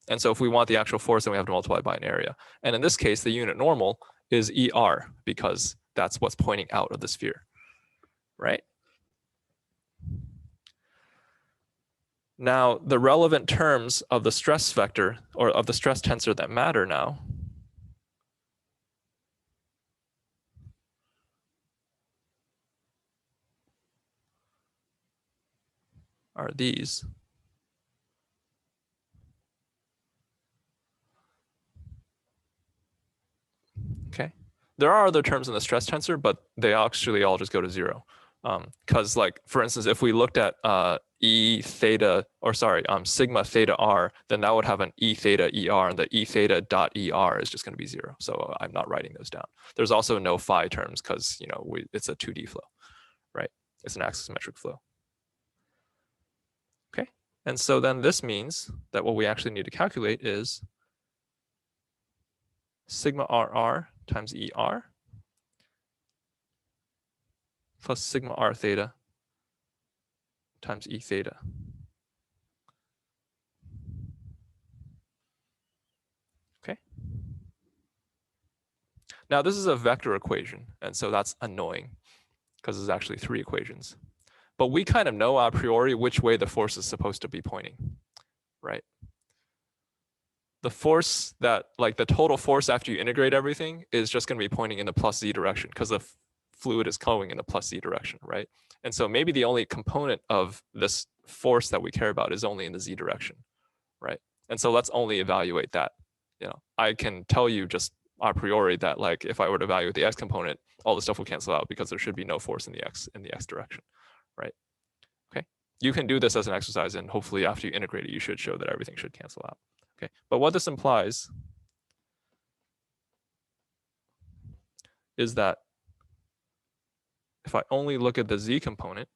And so if we want the actual force, then we have to multiply by an area. And in this case, the unit normal is ER because that's what's pointing out of the sphere, right? Now, the relevant terms of the stress vector or of the stress tensor that matter now are these. Okay. There are other terms in the stress tensor, but they actually all just go to zero. Because like, for instance, if we looked at sigma theta r, then that would have an E theta ER, and the E theta dot ER is just going to be zero. So I'm not writing those down. There's also no phi terms because, you know, it's a 2D flow, right? It's an axisymmetric flow. Okay. And so then this means that what we actually need to calculate is sigma RR times ER plus sigma R theta times E theta. Okay. Now this is a vector equation, and so that's annoying because there's actually 3 equations. But we kind of know a priori which way the force is supposed to be pointing, right? The force that, like the total force after you integrate everything is just going to be pointing in the plus z direction because the fluid is going in the plus z direction, right? And so maybe the only component of this force that we care about is only in the z direction, right? And so let's only evaluate that. You know, I can tell you just a priori that like if I were to evaluate the x component, all the stuff will cancel out because there should be no force in the x direction, right? Okay, you can do this as an exercise, and hopefully after you integrate it, you should show that everything should cancel out. Okay, but what this implies is that if I only look at the z component,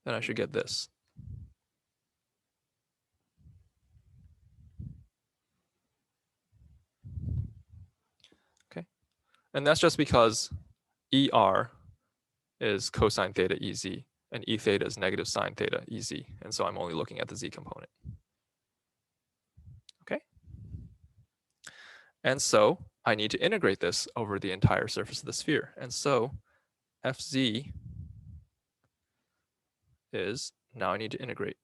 then I should get this. Okay, and that's just because ER is cosine theta EZ, and E theta is negative sine theta EZ, and so I'm only looking at the z component. Okay, and so I need to integrate this over the entire surface of the sphere, and so FZ is now I need to integrate.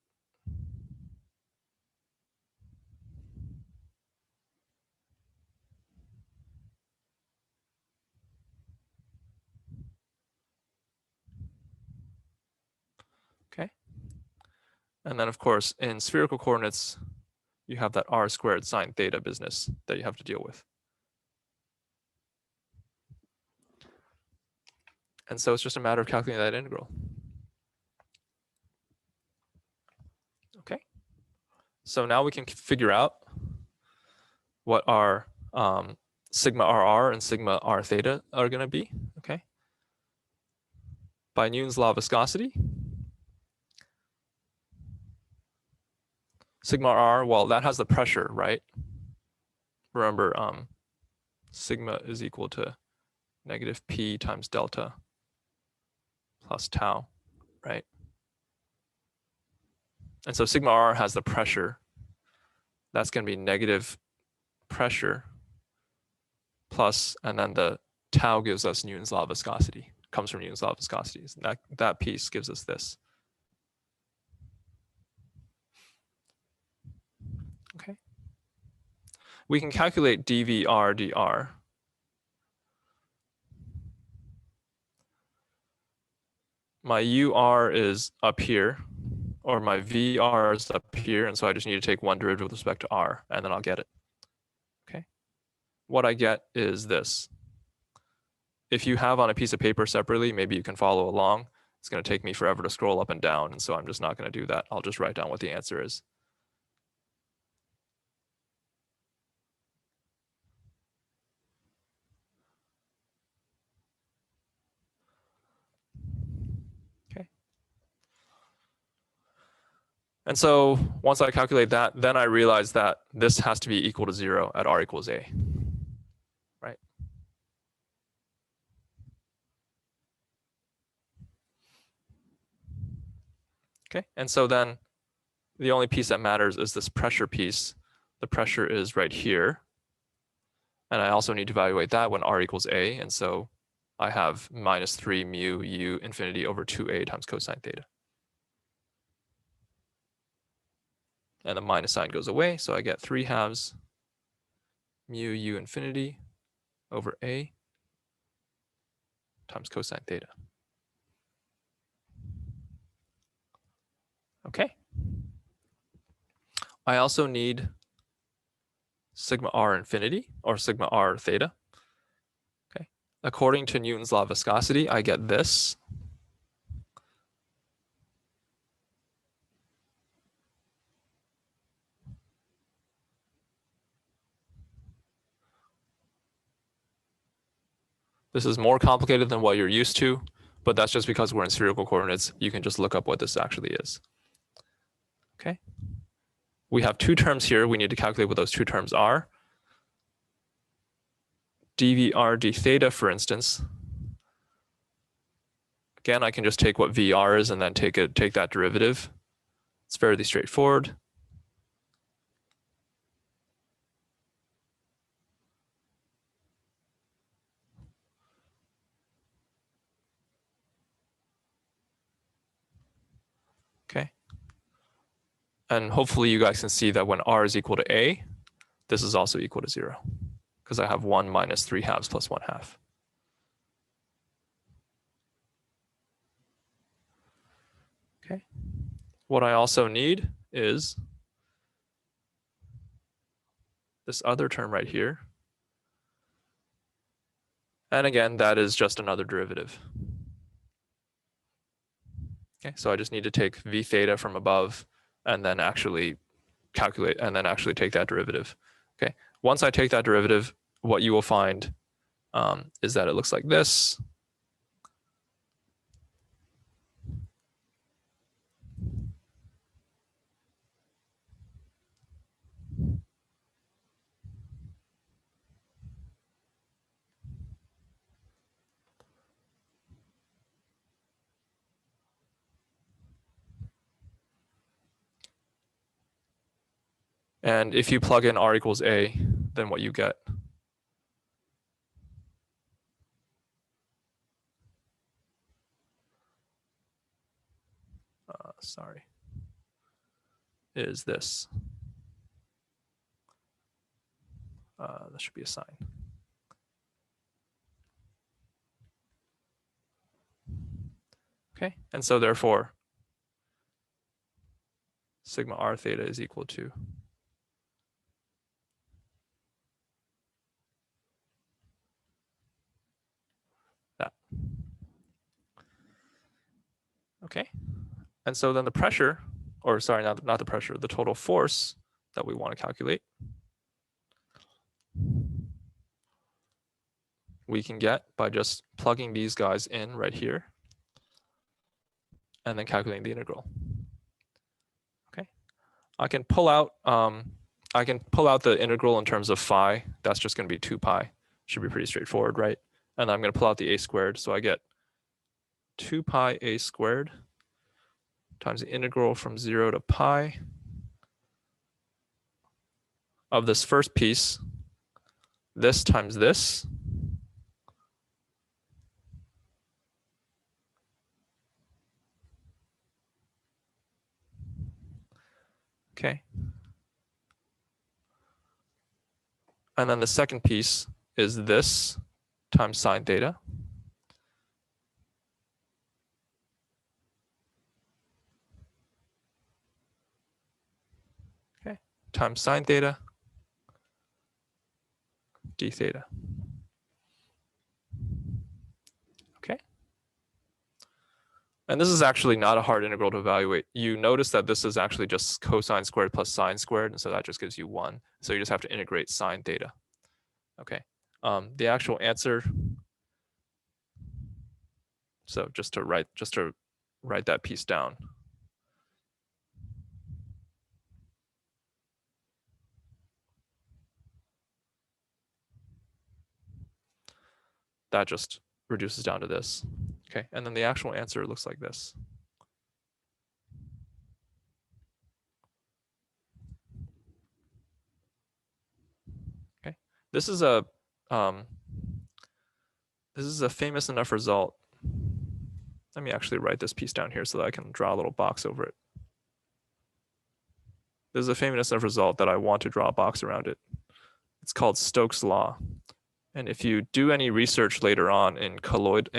Okay. And then of course, in spherical coordinates, you have that r squared sine theta business that you have to deal with. And so it's just a matter of calculating that integral. Okay. So now we can figure out what our sigma RR and sigma R theta are going to be. Okay. By Newton's law of viscosity, sigma R, well, that has the pressure, right? Remember, sigma is equal to negative P times delta plus tau, right? And so sigma R has the pressure. That's going to be negative pressure plus, and then the tau gives us Newton's law of viscosity, comes from Newton's law of viscosity. That piece gives us this. Okay. We can calculate dVr dr. My UR is up here, or my VR is up here, and so I just need to take one derivative with respect to R, and then I'll get it. Okay. What I get is this. If you have on a piece of paper separately, maybe you can follow along. It's going to take me forever to scroll up and down, and so I'm just not going to do that. I'll just write down what the answer is. Okay. And so once I calculate that, then I realize that this has to be equal to 0 at r equals a, right? Okay, and so then the only piece that matters is this pressure piece. The pressure is right here. And I also need to evaluate that when r equals a. And so I have minus 3 mu u infinity over 2a times cosine theta. And the minus sign goes away, so I get 3/2 mu u infinity over a times cosine theta. Okay. I also need sigma r infinity, or sigma r theta. Okay. According to Newton's law of viscosity, I get this. This is more complicated than what you're used to, but that's just because we're in spherical coordinates. You can just look up what this actually is. Okay. We have two terms here. We need to calculate what those two terms are. dVr d theta, for instance. Again, I can just take what VR is and then take that derivative. It's fairly straightforward. Okay. And hopefully you guys can see that when r is equal to a, this is also equal to 0, because I have 1 minus 3/2 plus 1/2. Okay. What I also need is this other term right here. And again, that is just another derivative. Okay, so I just need to take v theta from above and then actually calculate and then actually take that derivative. Okay, once I take that derivative, what you will find is that it looks like this. And if you plug in r equals a, then what you get sorry, is this. That should be a sign. Okay, and so therefore, sigma r theta is equal to that. Okay, and so then the pressure, or sorry, not the pressure, the total force that we want to calculate, we can get by just plugging these guys in right here and then calculating the integral. Okay, I can pull out the integral in terms of phi. That's just going to be 2 pi. Should be pretty straightforward, right? And I'm going to pull out the a squared, so I get 2 pi a squared times the integral from 0 to pi of this first piece, this times this, okay. And then the second piece is this times sine theta. Okay, times sine theta d theta. Okay. And this is actually not a hard integral to evaluate. You notice that this is actually just cosine squared plus sine squared, and so that just gives you 1. So you just have to integrate sine theta. Okay. The actual answer. So just to write that piece down. That just reduces down to this. Okay, and then the actual answer looks like this. Okay, this is a famous enough result. Let me actually write this piece down here so that I can draw a little box over it. This is a famous enough result that I want to draw a box around it. It's called Stokes' law. And if you do any research later on in colloids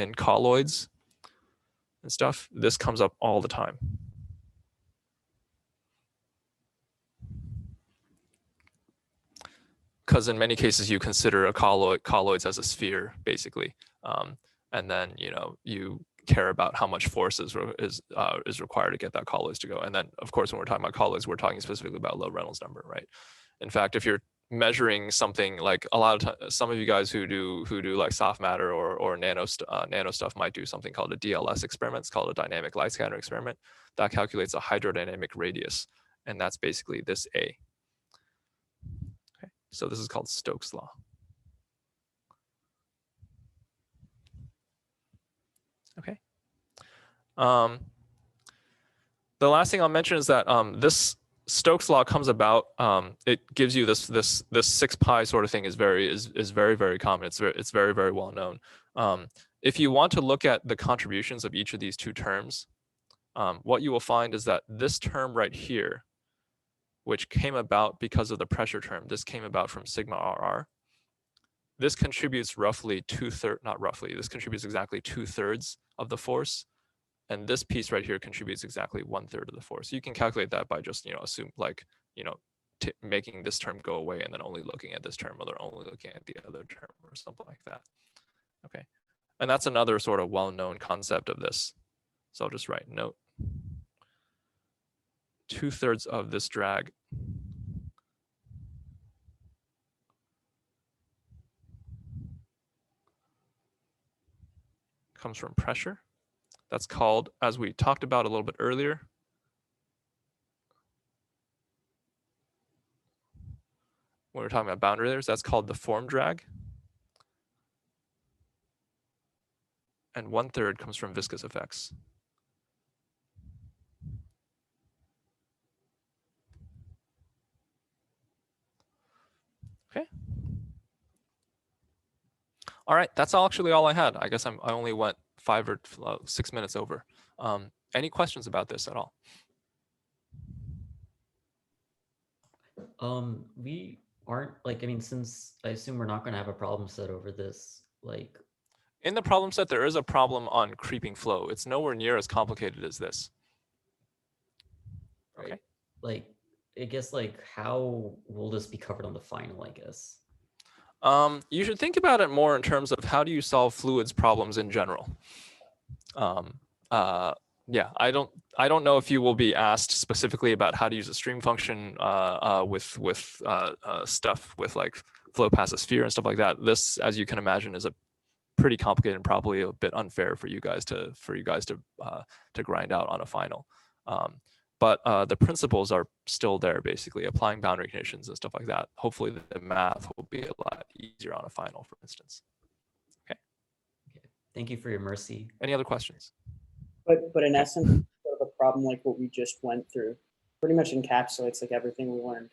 and stuff, this comes up all the time. Because in many cases you consider a colloids as a sphere, basically, and then you care about how much force is required to get that colloids to go. And then, of course, when we're talking about colloids, we're talking specifically about low Reynolds number, right? In fact, if you're measuring something like some of you guys who do like soft matter or nano stuff might do something called a DLS experiment. It's called a dynamic light scattering experiment that calculates a hydrodynamic radius, and that's basically this A. Okay, so this is called Stokes' law. Okay. The last thing I'll mention is that this Stokes' law comes about. It gives you this 6 pi sort of thing is very common. It's very well known. If you want to look at the contributions of each of these two terms, what you will find is that this term right here, which came about because of the pressure term, this came about from sigma RR. This contributes roughly this contributes exactly 2/3 of the force. And this piece right here contributes exactly 1/3 of the force. You can calculate that by just, making this term go away and then only looking at this term, or they're only looking at the other term or something like that. Okay. And that's another sort of well-known concept of this. So I'll just write note. 2/3 of this drag comes from pressure. That's called, as we talked about a little bit earlier, when we were talking about boundary layers, that's called the form drag. And 1/3 comes from viscous effects. Okay. All right, that's actually all I had. I guess I only went 5 or 6 minutes over. Any questions about this at all? We aren't like, I mean, since I assume we're not going to have a problem set over this, like, In the problem set, there is a problem on creeping flow. It's nowhere near as complicated as this. right? Okay. Like, I guess, like, how will this be covered on the final, I guess? You should think about it more in terms of how do you solve fluids problems in general. Yeah, I don't know if you will be asked specifically about how to use a stream function with stuff with like flow past a sphere and stuff like that. This, as you can imagine, is a pretty complicated and probably a bit unfair for you guys to grind out on a final. But the principles are still there, basically applying boundary conditions and stuff like that. Hopefully the math will be a lot easier on a final, for instance. Okay. Thank you for your mercy. Any other questions? But in essence, sort of a problem like what we just went through pretty much encapsulates like everything we learned.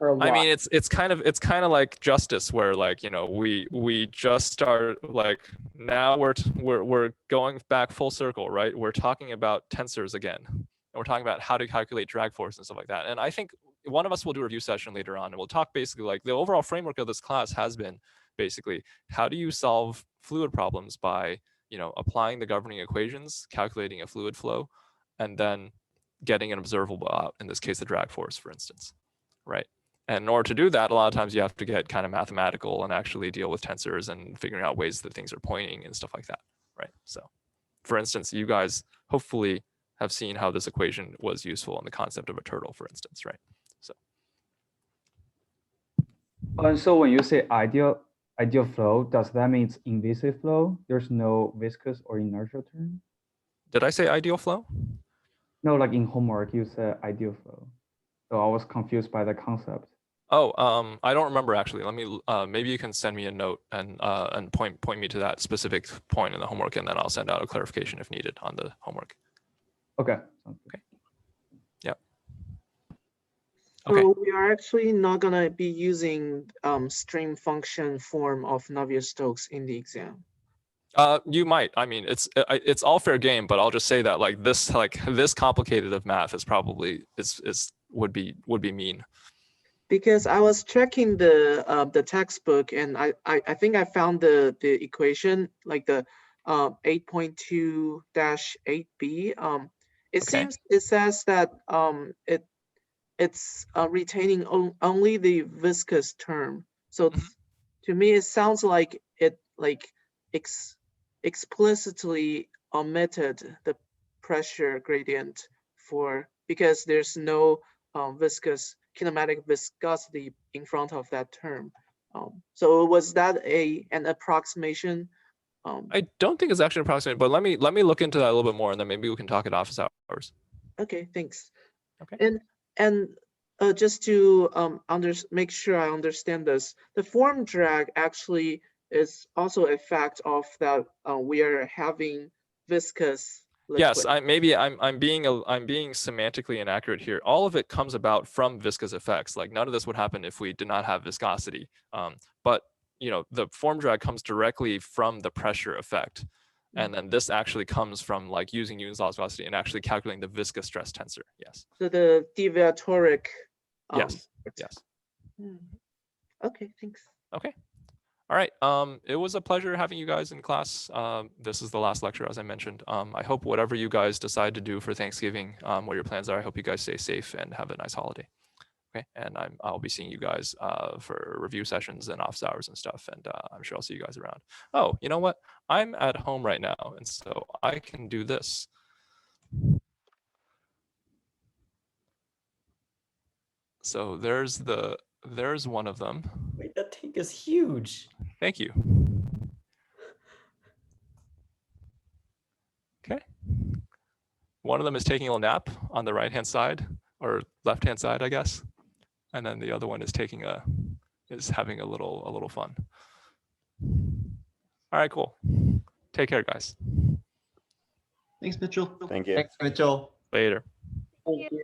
Or a lot. I mean, it's kind of like justice, where like, you know, we just start like now we're going back full circle, right? We're talking about tensors again, and we're talking about how to calculate drag force and stuff like that. And I think one of us will do a review session later on, and we'll talk basically like the overall framework of this class has been basically how do you solve fluid problems by, you know, applying the governing equations, calculating a fluid flow, and then getting an observable out, in this case, the drag force, for instance, right? And in order to do that, a lot of times you have to get kind of mathematical and actually deal with tensors and figuring out ways that things are pointing and stuff like that, right? So for instance, you guys hopefully have seen how this equation was useful in the concept of a turtle, for instance, right? So. And so when you say ideal flow, does that mean it's invisive flow? There's no viscous or inertial term? Did I say ideal flow? No, like in homework, you said ideal flow. So I was confused by the concept. Oh, I don't remember actually. Let me, maybe you can send me a note and point me to that specific point in the homework, and then I'll send out a clarification if needed on the homework. Okay. Okay. Yeah. So Okay. we are actually not gonna be using stream function form of Navier-Stokes in the exam. You might. I mean, it's all fair game, but I'll just say that like this complicated of math is probably would be mean. Because I was checking the textbook, and I think I found the equation, like the 8.2-8b. It Okay. seems it says that it's retaining only the viscous term. So to me, it sounds like it explicitly omitted the pressure gradient because there's no kinematic viscosity in front of that term. So was that an approximation? I don't think it's actually approximate, but let me look into that a little bit more, and then maybe we can talk at office hours. Okay, thanks. Okay. And just to make sure I understand this, the form drag actually is also a fact of that we are having viscous liquid. Yes, I'm being semantically inaccurate here. All of it comes about from viscous effects. Like none of this would happen if we did not have viscosity. But you know, the form drag comes directly from the pressure effect. And then this actually comes from like using Newton's law of viscosity and actually calculating the viscous stress tensor. Yes. So the deviatoric. Yes. Yes. Okay, thanks. Okay. All right. It was a pleasure having you guys in class. This is the last lecture, as I mentioned. I hope whatever you guys decide to do for Thanksgiving, what your plans are, I hope you guys stay safe and have a nice holiday. Okay. And I'll be seeing you guys for review sessions and office hours and stuff. And I'm sure I'll see you guys around. Oh, you know what? I'm at home right now, and so I can do this. So there's one of them. Wait, that tank is huge. Thank you. Okay. One of them is taking a nap on the right-hand side, or left-hand side, I guess. And then the other one is having a little fun. All right, cool. Take care, guys. Thanks, Mitchell. Thank you. Thanks, Mitchell. Later. Thank you.